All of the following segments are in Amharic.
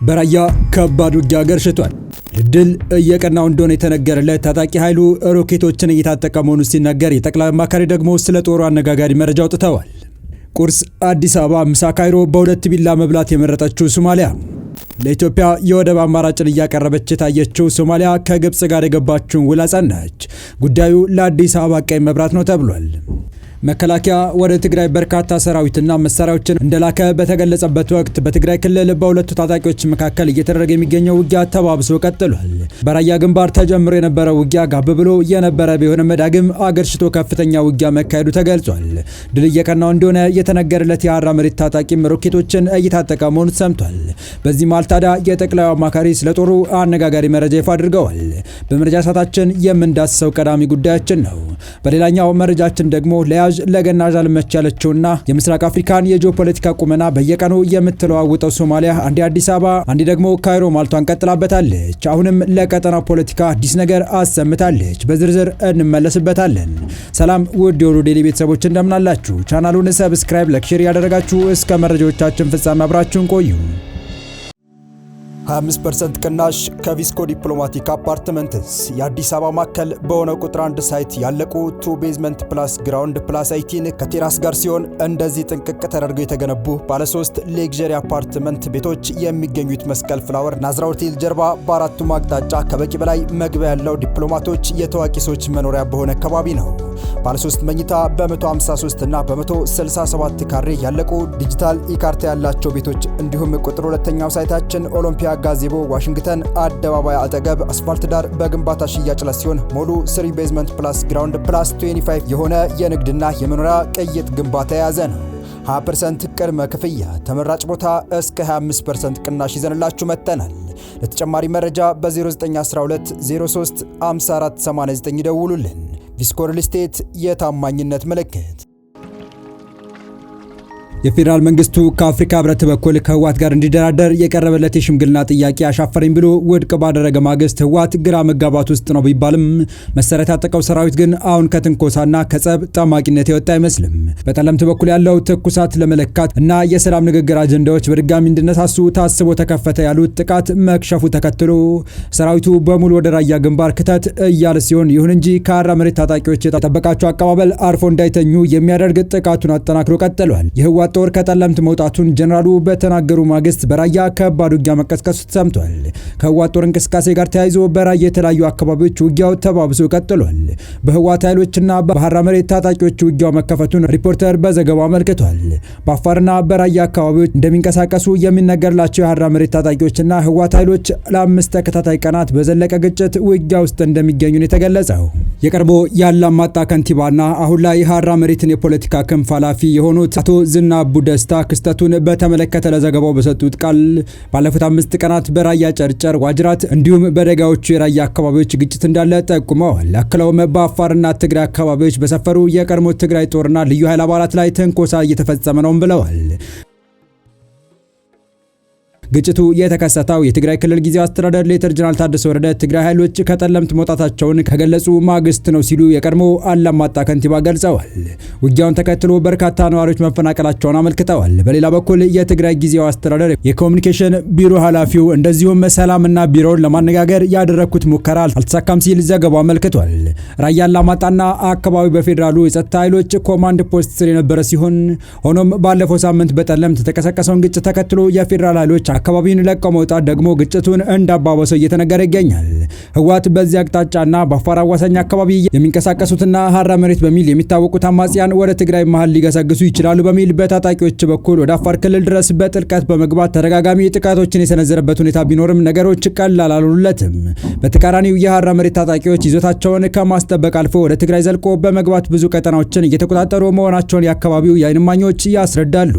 በራያ ከባድ ውጊያ ገርሽቷል። ድል እየቀናው እንደሆነ የተነገረለት ታጣቂ ኃይሉ ሮኬቶችን እየታጠቀ መሆኑ ሲነገር የጠቅላይ አማካሪ ደግሞ ስለ ጦሩ አነጋጋሪ መረጃ አውጥተዋል። ቁርስ አዲስ አበባ፣ ምሳ ካይሮ፣ በሁለት ቢላ መብላት የመረጠችው ሶማሊያ። ለኢትዮጵያ የወደብ አማራጭን እያቀረበች የታየችው ሶማሊያ ከግብጽ ጋር የገባችውን ውል አጸናች። ጉዳዩ ለአዲስ አበባ ቀይ መብራት ነው ተብሏል። መከላከያ ወደ ትግራይ በርካታ ሰራዊትና መሳሪያዎችን እንደላከ በተገለጸበት ወቅት በትግራይ ክልል በሁለቱ ታጣቂዎች መካከል እየተደረገ የሚገኘው ውጊያ ተባብሶ ቀጥሏል። በራያ ግንባር ተጀምሮ የነበረው ውጊያ ጋብ ብሎ የነበረ ቢሆንም ዳግም አገርሽቶ ከፍተኛ ውጊያ መካሄዱ ተገልጿል። ድል እየቀናው እንደሆነ የተነገረለት የሀራ መሬት ታጣቂም ሮኬቶችን እየታጠቀ መሆኑ ሰምቷል። በዚህ መሃል ታዲያ የጠቅላዩ አማካሪ ስለ ጦሩ አነጋጋሪ መረጃ ይፋ አድርገዋል። በመረጃ ሰዓታችን የምንዳስሰው ቀዳሚ ጉዳያችን ነው። በሌላኛው መረጃችን ደግሞ ለገናዥ አልመች ያለችውና የምስራቅ አፍሪካን የጂኦፖለቲካ ቁመና በየቀኑ የምትለዋውጠው ሶማሊያ አንዴ አዲስ አበባ አንዴ ደግሞ ካይሮ ማልቷን ቀጥላበታለች። አሁንም ለቀጠናው ፖለቲካ አዲስ ነገር አሰምታለች። በዝርዝር እንመለስበታለን። ሰላም ውድ የወሎ ዴሊ ቤተሰቦች እንደምናላችሁ፣ ቻናሉን ሰብስክራይብ፣ ላይክ፣ ሼር ያደረጋችሁ እስከ መረጃዎቻችን ፍጻሜ አብራችሁን ቆዩ። 25% ቅናሽ ከቪስኮ ዲፕሎማቲክ አፓርትመንትስ የአዲስ አበባ ማዕከል በሆነ ቁጥር 1 ሳይት ያለቁ 2 ቤዝመንት ፕላስ ግራውንድ ፕላስ 18 ከቴራስ ጋር ሲሆን እንደዚህ ጥንቅቅ ተደርገው የተገነቡ ባለ 3 ሌግዠሪ አፓርትመንት ቤቶች የሚገኙት መስቀል ፍላወር ናዝራ ሆቴል ጀርባ በአራቱም አቅጣጫ ከበቂ በላይ መግቢያ ያለው ዲፕሎማቶች የታዋቂ ሰዎች መኖሪያ በሆነ አካባቢ ነው። ባለ 3 መኝታ በ153 እና በ167 ካሬ ያለቁ ዲጂታል ኢካርታ ያላቸው ቤቶች እንዲሁም ቁጥር 2ኛው ሳይታችን ኦሎምፒያ ጋዜቦ ዋሽንግተን አደባባይ አጠገብ አስፋልት ዳር በግንባታ ሽያጭ ላይ ሲሆን ሙሉ 3 ቤዝመንት ፕላስ ግራውንድ ፕላስ 25 የሆነ የንግድና የመኖሪያ ቅይጥ ግንባታ የያዘ ነው። 20% ቅድመ ክፍያ፣ ተመራጭ ቦታ እስከ 25% ቅናሽ ይዘንላችሁ መጥተናል። ለተጨማሪ መረጃ በ0912 03 5489 ይደውሉልን። ቪስኮ ሪል ስቴት የታማኝነት ምልክት። የፌዴራል መንግስቱ ከአፍሪካ ህብረት በኩል ከህወሓት ጋር እንዲደራደር የቀረበለት የሽምግልና ጥያቄ አሻፈረኝ ብሎ ውድቅ ባደረገ ማግስት ህወሓት ግራ መጋባት ውስጥ ነው ቢባልም መሰረት ያጠቀው ሰራዊት ግን አሁን ከትንኮሳና ከጸብ ጠማቂነት የወጣ አይመስልም። በጠለምት በኩል ያለው ትኩሳት ለመለካት እና የሰላም ንግግር አጀንዳዎች በድጋሚ እንዲነሳሱ ታስቦ ተከፈተ ያሉት ጥቃት መክሸፉ ተከትሎ ሰራዊቱ በሙሉ ወደ ራያ ግንባር ክተት እያለ ሲሆን፣ ይሁን እንጂ ከሀራ መሬት ታጣቂዎች የጠበቃቸው አቀባበል አርፎ እንዳይተኙ የሚያደርግ ጥቃቱን አጠናክሮ ቀጥሏል። የህወሓት ጦር ከጠለምት መውጣቱን ጀነራሉ በተናገሩ ማግስት በራያ ከባድ ውጊያ መቀስቀሱ ተሰምቷል። ከህወሓት ጦር እንቅስቃሴ ጋር ተያይዞ በራያ የተለያዩ አካባቢዎች ውጊያው ተባብሶ ቀጥሏል። በህወሓት ኃይሎችና በሀራ መሬት ታጣቂዎች ውጊያው መከፈቱን ሪፖርተር በዘገባው አመልክቷል። በአፋርና በራያ አካባቢዎች እንደሚንቀሳቀሱ የሚነገርላቸው የሀራ መሬት ታጣቂዎችና ህወሓት ኃይሎች ለ5 ተከታታይ ቀናት በዘለቀ ግጭት ውጊያ ውስጥ እንደሚገኙ ነው የተገለጸው። የቀድሞ የአላማጣ ከንቲባና አሁን ላይ ሀራ መሬትን የፖለቲካ ክንፍ ኃላፊ የሆኑት አቶ ዝና አቡ ደስታ ክስተቱን በተመለከተ ለዘገባው በሰጡት ቃል ባለፉት 5 ቀናት በራያ ጨርጨር፣ ዋጅራት እንዲሁም በደጋዎቹ የራያ አካባቢዎች ግጭት እንዳለ ጠቁመዋል። አክለውም በአፋርና ትግራይ አካባቢዎች በሰፈሩ የቀድሞ ትግራይ ጦርና ልዩ ኃይል አባላት ላይ ትንኮሳ እየተፈጸመ ነው ብለዋል። ግጭቱ የተከሰተው የትግራይ ክልል ጊዜያዊ አስተዳደር ሌተር ጀነራል ታደሰ ወረደ ትግራይ ኃይሎች ከጠለምት መውጣታቸውን ከገለጹ ማግስት ነው ሲሉ የቀድሞ አላማጣ ከንቲባ ገልጸዋል። ውጊያውን ተከትሎ በርካታ ነዋሪዎች መፈናቀላቸውን አመልክተዋል። በሌላ በኩል የትግራይ ጊዜያዊ አስተዳደር የኮሙኒኬሽን ቢሮ ኃላፊው እንደዚሁም ሰላምና ቢሮውን ለማነጋገር ያደረኩት ሙከራ አልተሳካም ሲል ዘገባው አመልክቷል። ራያ አላማጣና አካባቢ በፌዴራሉ የጸጥታ ኃይሎች ኮማንድ ፖስት ስር የነበረ ሲሆን ሆኖም ባለፈው ሳምንት በጠለምት የተቀሰቀሰውን ግጭት ተከትሎ የፌዴራል ኃይሎች አካባቢውን ለቀው መውጣት ደግሞ ግጭቱን እንዳባባሰው እየተነገረ ይገኛል። ህወሓት በዚህ አቅጣጫና በአፋር አዋሳኝ አካባቢ የሚንቀሳቀሱትና ሀራ መሬት በሚል የሚታወቁት አማጽያን ወደ ትግራይ መሃል ሊገሰግሱ ይችላሉ በሚል በታጣቂዎች በኩል ወደ አፋር ክልል ድረስ በጥልቀት በመግባት ተደጋጋሚ ጥቃቶችን የሰነዘረበት ሁኔታ ቢኖርም ነገሮች ቀላል አልሆኑለትም። በተቃራኒው የሀራ መሬት ታጣቂዎች ይዞታቸውን ከማስጠበቅ አልፎ ወደ ትግራይ ዘልቆ በመግባት ብዙ ቀጠናዎችን እየተቆጣጠሩ መሆናቸውን የአካባቢው የዓይን እማኞች ያስረዳሉ።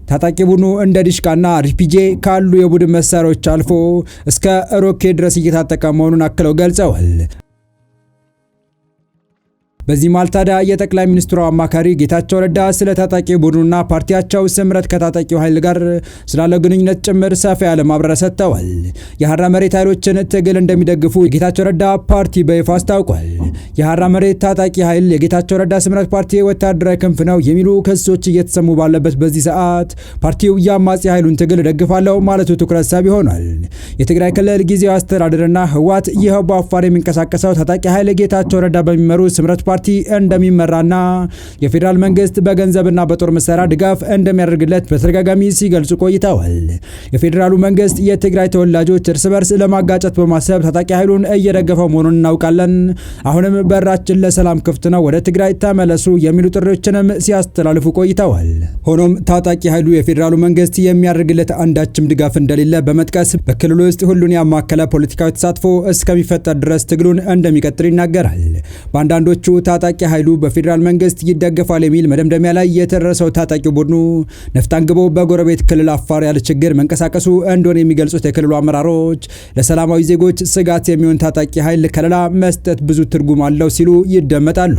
ታጣቂ ቡድኑ እንደ ዲሽቃና አርፒጂ ካሉ የቡድን መሳሪያዎች አልፎ እስከ ሮኬት ድረስ እየታጠቀ መሆኑን አክለው ገልጸዋል። በዚህ መሃል ታዲያ የጠቅላይ ሚኒስትሩ አማካሪ ጌታቸው ረዳ ስለ ታጣቂ ቡድኑና ፓርቲያቸው ስምረት ከታጣቂው ኃይል ጋር ስላለው ግንኙነት ጭምር ሰፋ ያለ ማብራሪያ ሰጥተዋል። የሐራ መሬት ኃይሎችን ትግል እንደሚደግፉ የጌታቸው ረዳ ፓርቲ በይፋ አስታውቋል። የሐራ መሬት ታጣቂ ኃይል የጌታቸው ረዳ ስምረት ፓርቲ ወታደራዊ ክንፍ ነው የሚሉ ክሶች እየተሰሙ ባለበት በዚህ ሰዓት ፓርቲው የአማጺ ኃይሉን ትግል ደግፋለሁ ማለቱ ትኩረት ሳቢ ሆኗል። የትግራይ ክልል ጊዜያዊ አስተዳደርና ህወሓት ይኸው በአፋር የሚንቀሳቀሰው ታጣቂ ኃይል ጌታቸው ረዳ በሚመሩ ስምረት ፓርቲ እንደሚመራና የፌዴራል መንግስት በገንዘብና በጦር መሳሪያ ድጋፍ እንደሚያደርግለት በተደጋጋሚ ሲገልጹ ቆይተዋል። የፌዴራሉ መንግስት የትግራይ ተወላጆች እርስ በርስ ለማጋጨት በማሰብ ታጣቂ ኃይሉን እየደገፈው መሆኑን እናውቃለን። አሁንም በራችን ለሰላም ክፍት ነው፣ ወደ ትግራይ ተመለሱ የሚሉ ጥሪዎችንም ሲያስተላልፉ ቆይተዋል። ሆኖም ታጣቂ ኃይሉ የፌዴራሉ መንግስት የሚያደርግለት አንዳችም ድጋፍ እንደሌለ በመጥቀስ በክልሉ ውስጥ ሁሉን ያማከለ ፖለቲካዊ ተሳትፎ እስከሚፈጠር ድረስ ትግሉን እንደሚቀጥል ይናገራል። በአንዳንዶቹ ታጣቂ ኃይሉ በፌዴራል መንግስት ይደገፋል የሚል መደምደሚያ ላይ የተደረሰው ታጣቂ ቡድኑ ነፍጥ አንግቦ በጎረቤት ክልል አፋር ያለ ችግር መንቀሳቀሱ እንደሆነ የሚገልጹት የክልሉ አመራሮች ለሰላማዊ ዜጎች ስጋት የሚሆን ታጣቂ ኃይል ከለላ መስጠት ብዙ ትርጉም አለው ሲሉ ይደመጣሉ።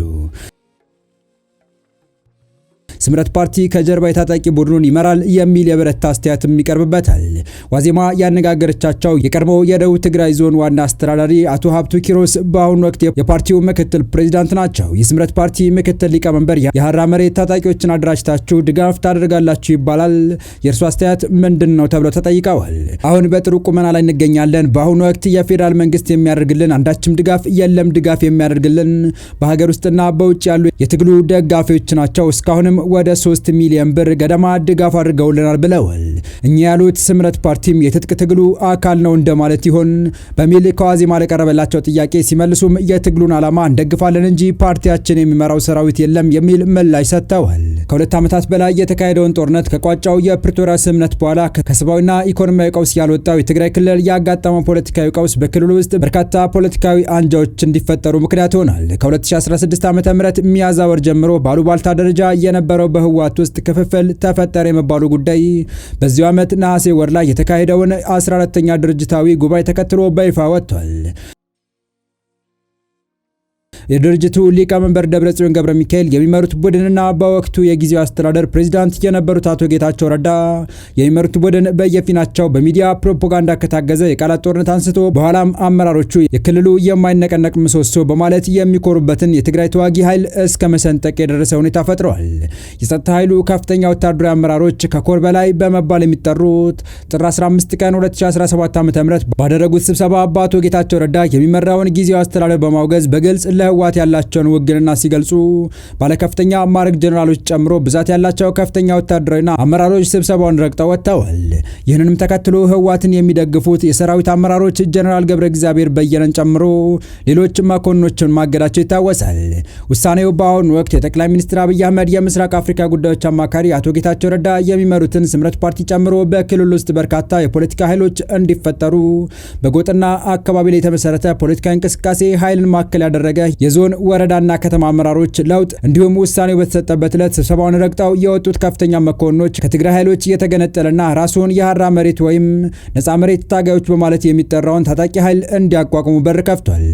ስምረት ፓርቲ ከጀርባ የታጣቂ ቡድኑን ይመራል የሚል የበረታ አስተያየትም ይቀርብበታል። ዋዜማ ያነጋገረቻቸው የቀድሞ የደቡብ ትግራይ ዞን ዋና አስተዳዳሪ አቶ ሀብቱ ኪሮስ በአሁኑ ወቅት የፓርቲው ምክትል ፕሬዚዳንት ናቸው። የስምረት ፓርቲ ምክትል ሊቀመንበር የሐራ መሬት ታጣቂዎችን አደራጅታችሁ ድጋፍ ታደርጋላችሁ ይባላል፣ የእርሱ አስተያየት ምንድን ነው ተብለው ተጠይቀዋል። አሁን በጥሩ ቁመና ላይ እንገኛለን። በአሁኑ ወቅት የፌዴራል መንግስት የሚያደርግልን አንዳችም ድጋፍ የለም። ድጋፍ የሚያደርግልን በሀገር ውስጥና በውጭ ያሉ የትግሉ ደጋፊዎች ናቸው። እስካሁንም ወደ 3 ሚሊዮን ብር ገደማ ድጋፍ አድርገውልናል ብለዋል። እኚህ ያሉት ስምረት ፓርቲም የትጥቅ ትግሉ አካል ነው እንደማለት ይሆን በሚል ከዋዜማ ለቀረበላቸው ጥያቄ ሲመልሱም የትግሉን ዓላማ እንደግፋለን እንጂ ፓርቲያችን የሚመራው ሰራዊት የለም የሚል ምላሽ ሰጥተዋል። ከ2 ዓመታት በላይ የተካሄደውን ጦርነት ከቋጫው የፕሪቶሪያ ስምምነት በኋላ ከሰብአዊና ኢኮኖሚያዊ ቀውስ ያልወጣው የትግራይ ክልል ያጋጠመው ፖለቲካዊ ቀውስ በክልሉ ውስጥ በርካታ ፖለቲካዊ አንጃዎች እንዲፈጠሩ ምክንያት ሆኗል። ከ2016 ዓ.ም ሚያዝያ ወር ጀምሮ ባሉባልታ ደረጃ የነበረው በህወሓት ውስጥ ክፍፍል ተፈጠረ የመባሉ ጉዳይ በዚሁ ዓመት ነሐሴ ወር ላይ የተካሄደውን 14ኛ ድርጅታዊ ጉባኤ ተከትሎ በይፋ ወጥቷል። የድርጅቱ ሊቀመንበር ደብረጽዮን ገብረ ሚካኤል የሚመሩት ቡድንና በወቅቱ የጊዜው አስተዳደር ፕሬዝዳንት የነበሩት አቶ ጌታቸው ረዳ የሚመሩት ቡድን በየፊናቸው በሚዲያ ፕሮፓጋንዳ ከታገዘ የቃላት ጦርነት አንስቶ በኋላም አመራሮቹ የክልሉ የማይነቀነቅ ምሰሶ በማለት የሚኮሩበትን የትግራይ ተዋጊ ኃይል እስከ መሰንጠቅ የደረሰ ሁኔታ ፈጥረዋል። የጸጥታ ኃይሉ ከፍተኛ ወታደራዊ አመራሮች ከኮር በላይ በመባል የሚጠሩት ጥር 15 ቀን 2017 ዓ.ም ባደረጉት ስብሰባ በአቶ ጌታቸው ረዳ የሚመራውን ጊዜው አስተዳደር በማውገዝ በግልጽ ለህወሓት ያላቸውን ውግንና ሲገልጹ ባለከፍተኛ ማዕረግ ጀነራሎች ጨምሮ ብዛት ያላቸው ከፍተኛ ወታደራዊና አመራሮች ስብሰባውን ረግጠው ወጥተዋል። ይህንንም ተከትሎ ህወሓትን የሚደግፉት የሰራዊት አመራሮች ጀነራል ገብረ እግዚአብሔር በየነን ጨምሮ ሌሎች መኮንኖችን ማገዳቸው ይታወሳል። ውሳኔው በአሁኑ ወቅት የጠቅላይ ሚኒስትር አብይ አህመድ የምስራቅ አፍሪካ ጉዳዮች አማካሪ አቶ ጌታቸው ረዳ የሚመሩትን ስምረት ፓርቲ ጨምሮ በክልል ውስጥ በርካታ የፖለቲካ ኃይሎች እንዲፈጠሩ በጎጥና አካባቢ ላይ የተመሰረተ ፖለቲካዊ እንቅስቃሴ ኃይልን ማዕከል ያደረገ የዞን ወረዳና ከተማ አመራሮች ለውጥ እንዲሁም ውሳኔው በተሰጠበት ዕለት ስብሰባውን ረግጠው የወጡት ከፍተኛ መኮንኖች ከትግራይ ኃይሎች የተገነጠለና ራሱን የሐራ መሬት ወይም ነፃ መሬት ታጋዮች በማለት የሚጠራውን ታጣቂ ኃይል እንዲያቋቁሙ በር ከፍቷል።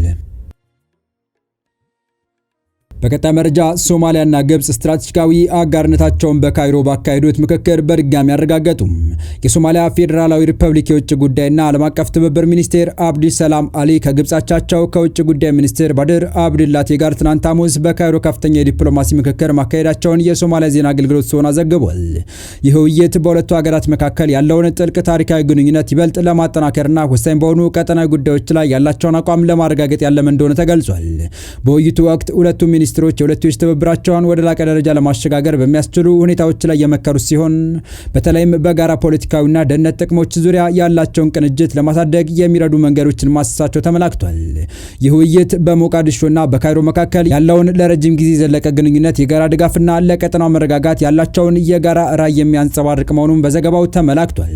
በቀጣይ መረጃ ሶማሊያና ግብጽ ስትራቴጂካዊ አጋርነታቸውን በካይሮ ባካሄዱት ምክክር በድጋሚ አረጋገጡ። የሶማሊያ ፌዴራላዊ ሪፐብሊክ የውጭ ጉዳይና ዓለም አቀፍ ትብብር ሚኒስቴር አብዲ ሰላም አሊ ከግብጻቻቸው ከውጭ ጉዳይ ሚኒስቴር ባድር አብድላቴ ጋር ትናንት ሐሙስ በካይሮ ከፍተኛ የዲፕሎማሲ ምክክር ማካሄዳቸውን የሶማሊያ ዜና አገልግሎት ሶና ዘግቧል። ይህ ውይይት በሁለቱ ሀገራት መካከል ያለውን ጥልቅ ታሪካዊ ግንኙነት ይበልጥ ለማጠናከርና ወሳኝ በሆኑ ቀጠናዊ ጉዳዮች ላይ ያላቸውን አቋም ለማረጋገጥ ያለመ እንደሆነ ተገልጿል። በውይይቱ ወቅት ሁለቱ ሚኒስትሮች የሁለትዮሽ ትብብራቸውን ወደ ላቀ ደረጃ ለማሸጋገር በሚያስችሉ ሁኔታዎች ላይ የመከሩ ሲሆን በተለይም በጋራ ፖለቲካዊና ደህንነት ጥቅሞች ዙሪያ ያላቸውን ቅንጅት ለማሳደግ የሚረዱ መንገዶችን ማሰሳቸው ተመላክቷል። ይህ ውይይት በሞቃዲሾና በካይሮ መካከል ያለውን ለረጅም ጊዜ የዘለቀ ግንኙነት፣ የጋራ ድጋፍና ለቀጠናው መረጋጋት ያላቸውን የጋራ ራዕይ የሚያንጸባርቅ መሆኑን በዘገባው ተመላክቷል።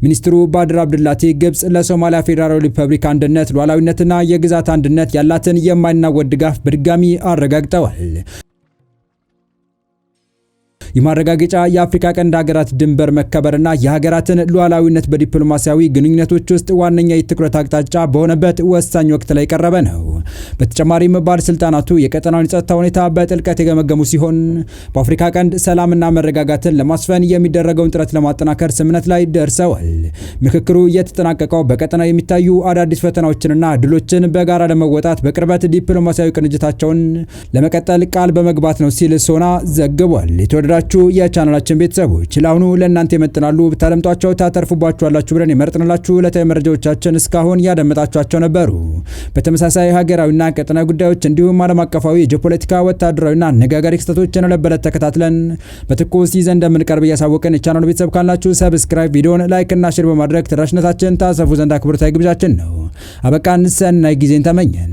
ሚኒስትሩ ባድር አብድላቴ ግብጽ ለሶማሊያ ፌዴራላዊ ሪፐብሊክ አንድነት፣ ሉዓላዊነትና የግዛት አንድነት ያላትን የማይናወጥ ድጋፍ በድጋሚ አረጋግጠዋል። የማረጋገጫ የአፍሪካ ቀንድ ሀገራት ድንበር መከበርና የሀገራትን ሉዓላዊነት በዲፕሎማሲያዊ ግንኙነቶች ውስጥ ዋነኛ የትኩረት አቅጣጫ በሆነበት ወሳኝ ወቅት ላይ ቀረበ ነው። በተጨማሪም ባለስልጣናቱ የቀጠናውን የጸጥታ ሁኔታ በጥልቀት የገመገሙ ሲሆን በአፍሪካ ቀንድ ሰላምና መረጋጋትን ለማስፈን የሚደረገውን ጥረት ለማጠናከር ስምምነት ላይ ደርሰዋል። ምክክሩ የተጠናቀቀው በቀጠናው የሚታዩ አዳዲስ ፈተናዎችንና ድሎችን በጋራ ለመወጣት በቅርበት ዲፕሎማሲያዊ ቅንጅታቸውን ለመቀጠል ቃል በመግባት ነው ሲል ሶና ዘግቧል። የተወደዳችሁ የቻናላችን ቤተሰቦች ለአሁኑ ለእናንተ ይመጥናሉ ብታደምጧቸው ታተርፉባችኋላችሁ ብለን የመረጥንላችሁ ዕለታዊ መረጃዎቻችን እስካሁን ያደመጣችኋቸው ነበሩ። በተመሳሳይ ሀገራዊና ቀጠናዊ ጉዳዮች እንዲሁም ዓለም አቀፋዊ የጂኦፖለቲካ ወታደራዊና አነጋጋሪ ክስተቶችን ለበለት ተከታትለን በትኩስ ይዘን እንደምንቀርብ እያሳወቅን የቻናሉ ቤተሰብ ካላችሁ ሰብስክራይብ፣ ቪዲዮን ላይክ እና ሼር በማድረግ ተደራሽነታችን ታሰፉ ዘንድ አክብሮታዊ ግብዣችን ነው። አበቃን። ሰናይ ጊዜን ተመኘን።